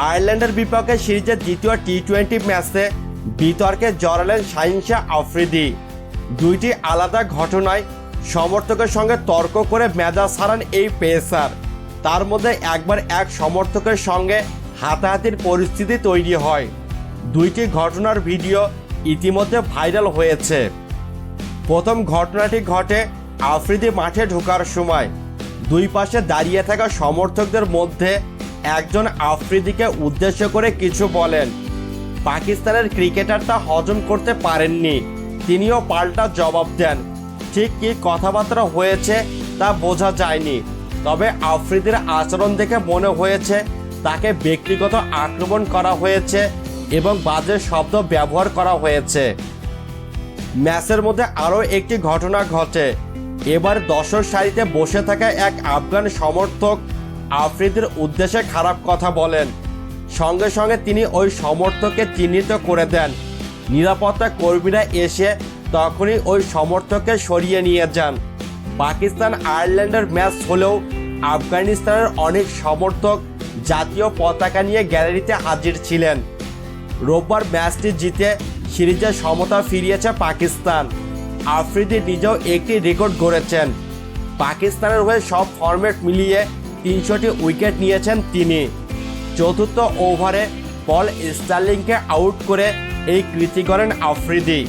আয়ারল্যান্ডের বিপক্ষে সিরিজের দ্বিতীয় টি-20 ম্যাচে বিতর্কে জড়ালেন শাহীন শাহ আফ্রিদি। দুইটি আলাদা ঘটনায় সমর্থকের সঙ্গে তর্ক করে মেজাজ হারান এই পেসার। তার মধ্যে একবার এক সমর্থকের সঙ্গে হাতাহাতির পরিস্থিতি তৈরি হয়। দুইটি ঘটনার ভিডিও ইতিমধ্যে ভাইরাল হয়েছে। প্রথম ঘটনাটি ঘটে আফ্রিদি মাঠে ঢোকার সময়। দুই পাশে দাঁড়িয়ে থাকা সমর্থকদের মধ্যে একজন আফ্রিদিকে উদ্দেশ্য করে কিছু বলেন। পাকিস্তানের ক্রিকেটার তা হজম করতে পারেননি, তিনিও পাল্টা জবাব দেন। ঠিক কী কথাবার্তা হয়েছে তা বোঝা যায়নি, তবে আফ্রিদির আচরণ দেখে মনে হয়েছে তাকে ব্যক্তিগত আক্রমণ করা হয়েছে এবং বাজে শব্দ ব্যবহার করা হয়েছে। ম্যাচের মধ্যে আরও একটি ঘটনা ঘটে। এবার দর্শক সারিতে বসে থাকা এক আফগান সমর্থক আফ্রিদির উদ্দেশ্যে খারাপ কথা বলেন। সঙ্গে সঙ্গে তিনি ওই সমর্থককে চিহ্নিত করে দেন। নিরাপত্তা কর্মীরা এসে তখনই ওই সমর্থককে সরিয়ে নিয়ে যান। পাকিস্তান আয়ারল্যান্ডের ম্যাচ হলেও আফগানিস্তানের অনেক সমর্থক জাতীয় পতাকা নিয়ে গ্যালারিতে হাজির ছিলেন। রোববার ম্যাচটি জিতে সিরিজে সমতা ফিরিয়েছে পাকিস্তান। আফ্রিদি নিজেও একটি রেকর্ড গড়েছেন। পাকিস্তানের হয়ে সব ফরম্যাট মিলিয়ে 300টি উইকেট নিয়েছেন তিনি। চতুর্থ ওভারে পল স্টার্লিংকে আউট করে এই কৃতি করেন আফ্রিদি।